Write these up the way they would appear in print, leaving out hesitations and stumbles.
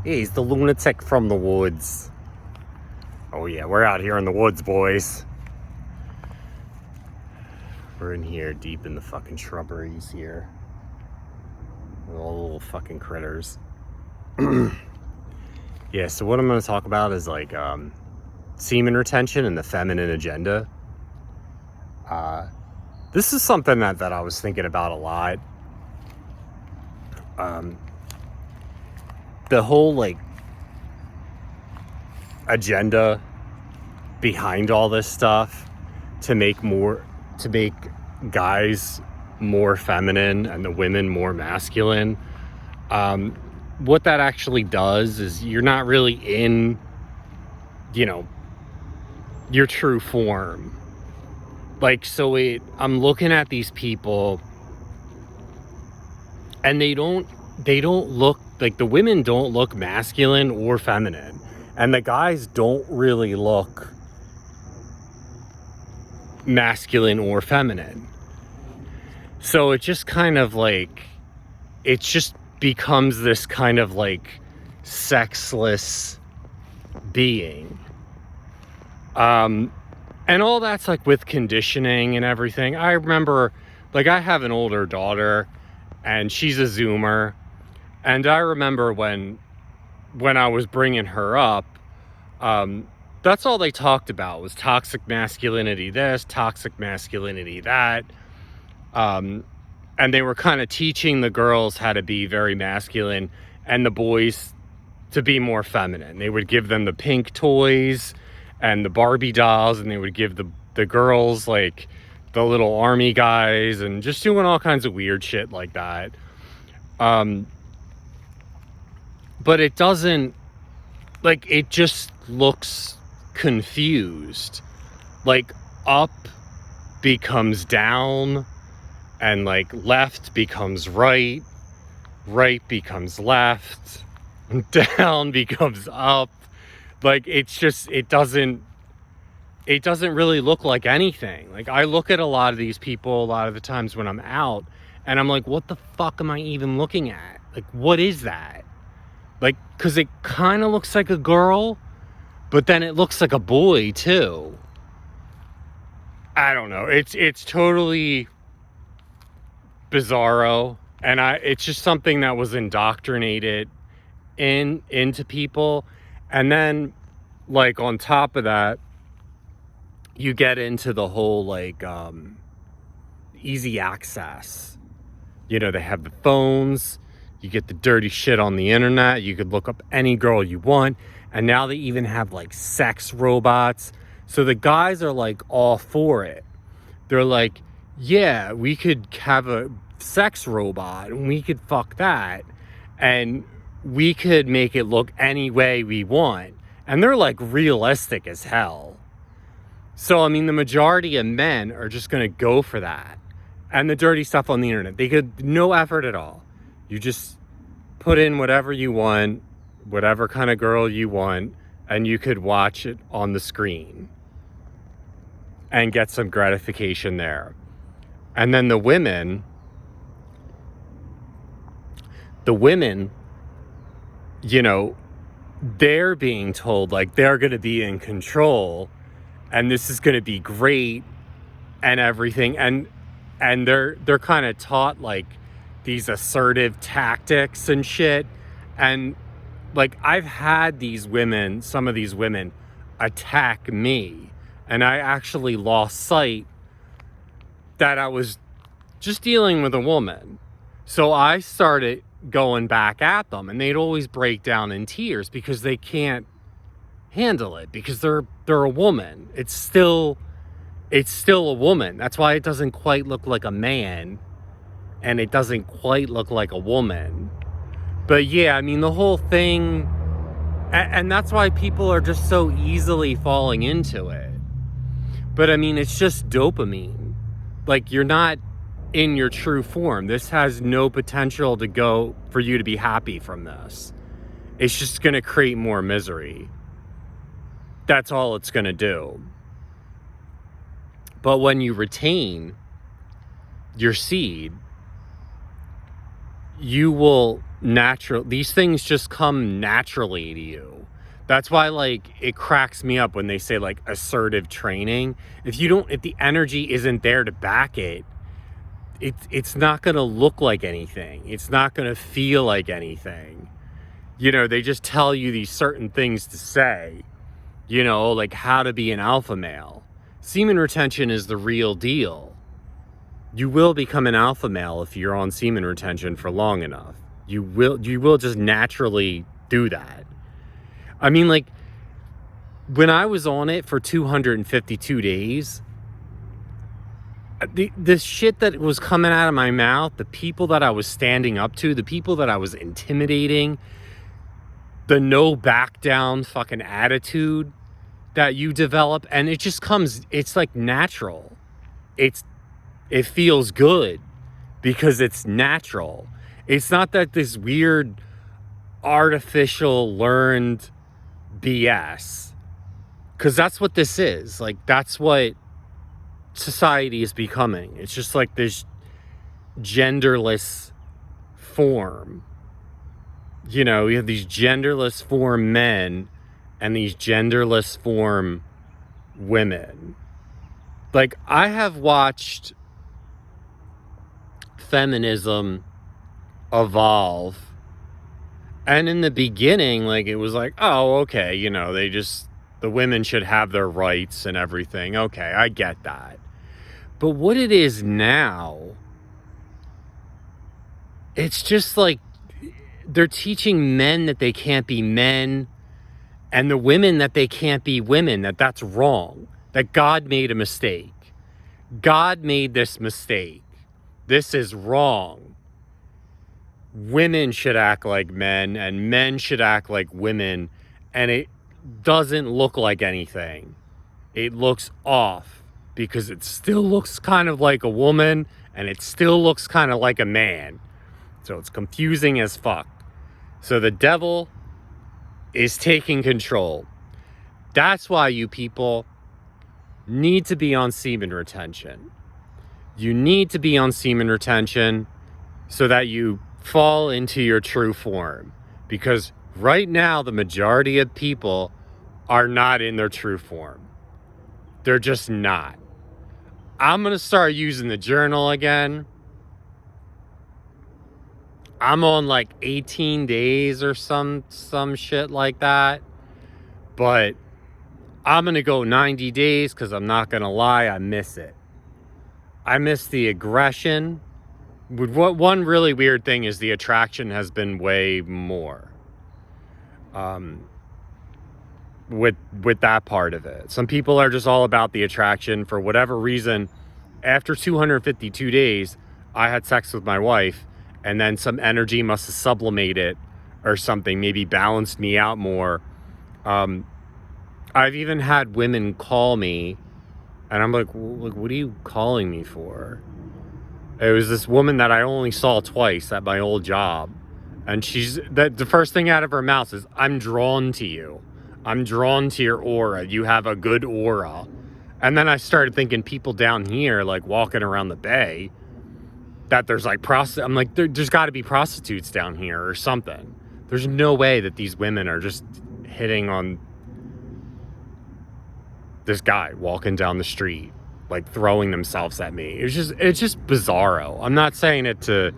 Hey, he's the lunatic from the woods. Oh yeah, we're out here in the woods, boys. We're in here deep in the fucking shrubberies here. With all the little fucking critters. Yeah, so what I'm going to talk about is like semen retention and the feminine agenda. This is something that I was thinking about a lot. The whole like agenda behind all this stuff to make guys more feminine and the women more masculine. What that actually does is you're not really in, your true form. Like, so I'm looking at these people and they don't look like, the women don't look masculine or feminine, and the guys don't really look masculine or feminine. So it just kind of like, it just becomes this kind of like sexless being. And all that's like with conditioning and everything. I remember, like, I have an older daughter and she's a Zoomer. And I remember when I was bringing her up, that's all they talked about was toxic masculinity this, toxic masculinity that. And they were kind of teaching the girls how to be very masculine and the boys to be more feminine. They would give them the pink toys and the Barbie dolls, and they would give the girls like the little army guys, and just doing all kinds of weird shit like that. But it doesn't, like, it just looks confused. Like, up becomes down, and like left becomes right, right becomes left, and down becomes up. Like, it's just, it doesn't really look like anything. Like, I look at a lot of these people a lot of the times when I'm out, and I'm like, what the fuck am I even looking at? Like, what is that? Like, because it kind of looks like a girl, but then it looks like a boy too. I don't know. It's totally bizarro, and it's just something that was indoctrinated into people. And then, like, on top of that, you get into the whole like easy access. They have the phones. You get the dirty shit on the internet. You could look up any girl you want. And now they even have like sex robots. So the guys are like all for it. They're like, yeah, we could have a sex robot and we could fuck that. And we could make it look any way we want. And they're like realistic as hell. So, I mean, the majority of men are just going to go for that. And the dirty stuff on the internet. They could, no effort at all. You just put in whatever you want, whatever kind of girl you want, and you could watch it on the screen and get some gratification there. And then the women, they're being told like they're going to be in control and this is going to be great and everything. And they're kind of taught like these assertive tactics and shit. And like, I've had some of these women attack me, and I actually lost sight that I was just dealing with a woman. So I started going back at them, and they'd always break down in tears because they can't handle it, because they're a woman. It's still a woman. That's why it doesn't quite look like a man, and it doesn't quite look like a woman. But yeah, I mean, the whole thing, and that's why people are just so easily falling into it. But I mean, it's just dopamine. Like, you're not in your true form. This has no potential for you to be happy from this. It's just going to create more misery. That's all it's going to do. But when you retain your seed, you will natural. These things just come naturally to you. That's why, like, it cracks me up when they say, like, assertive training. If the energy isn't there to back it, it's not going to look like anything. It's not going to feel like anything. You know, they just tell you these certain things to say, you know, like how to be an alpha male. Semen retention is the real deal. You will become an alpha male if you're on semen retention for long enough. You will just naturally do that. I mean, like, when I was on it for 252 days, the shit that was coming out of my mouth, the people that I was standing up to, the people that I was intimidating, the no back down fucking attitude that you develop, and it just comes, it's like natural. It feels good because it's natural. It's not that this weird artificial learned BS, because that's what this is. Like, that's what society is becoming. It's just like this genderless form. You know, you have these genderless form men and these genderless form women. Like, I have watched feminism evolve, and in the beginning, like, it was like, oh, okay, you know, the women should have their rights and everything. Okay, I get that. But what it is now, it's just like they're teaching men that they can't be men, and the women that they can't be women, that's wrong, that God made a mistake. God made this mistake. This is wrong. Women should act like men, and men should act like women, and it doesn't look like anything. It looks off because it still looks kind of like a woman, and it still looks kind of like a man. So it's confusing as fuck. So the devil is taking control. That's why you people need to be on semen retention. You need to be on semen retention so that you fall into your true form. Because right now, the majority of people are not in their true form. They're just not. I'm going to start using the journal again. I'm on like 18 days or some shit like that. But I'm going to go 90 days because I'm not going to lie, I miss it. I miss the aggression. One really weird thing is the attraction has been way more. With that part of it. Some people are just all about the attraction for whatever reason. After 252 days, I had sex with my wife, and then some energy must have sublimated or something, maybe balanced me out more. I've even had women call me, and I'm like, what are you calling me for? It was this woman that I only saw twice at my old job. And the first thing out of her mouth is, I'm drawn to you. I'm drawn to your aura. You have a good aura. And then I started thinking people down here, like walking around the bay, that there's like I'm like, there's got to be prostitutes down here or something. There's no way that these women are just hitting on this guy walking down the street, like throwing themselves at me. It's just bizarro. I'm not saying it to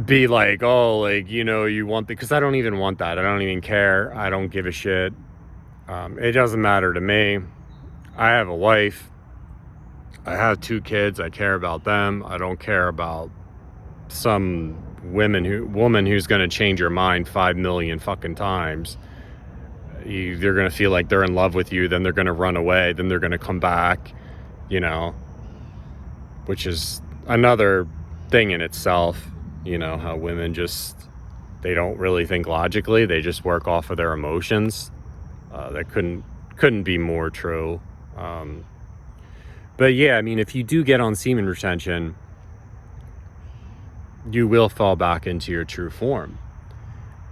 be like, oh, like, you know, you want because I don't even want that. I don't even care. I don't give a shit. It doesn't matter to me. I have a wife. I have 2 kids. I care about them. I don't care about some woman who's going to change your mind 5 million fucking times. They're going to feel like they're in love with you, then they're going to run away, then they're going to come back, you know, which is another thing in itself, you know, how women they don't really think logically, they just work off of their emotions. That couldn't be more true. But yeah, I mean, if you do get on semen retention, you will fall back into your true form,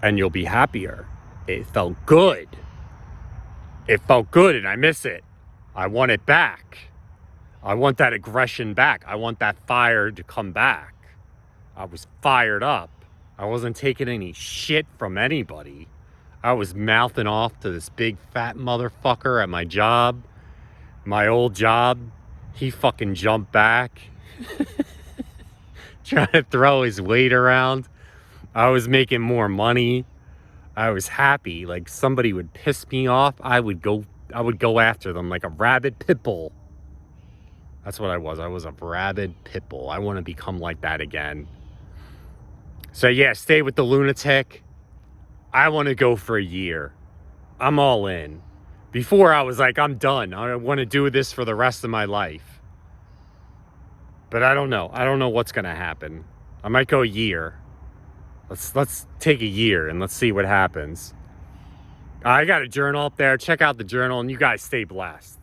and you'll be happier. It felt good. It felt good, and I miss it. I want it back. I want that aggression back. I want that fire to come back. I was fired up. I wasn't taking any shit from anybody. I was mouthing off to this big fat motherfucker at my job. My old job. He fucking jumped back. Trying to throw his weight around. I was making more money. I was happy. Like somebody would piss me off, I would go after them like a rabid pit bull. That's what I was. I was a rabid pit bull. I want to become like that again. So yeah, stay with the lunatic. I want to go for a year. I'm all in. Before I was like, I'm done. I want to do this for the rest of my life. But I don't know. I don't know what's going to happen. I might go a year. Let's take a year and let's see what happens. I got a journal up there. Check out the journal and you guys stay blessed.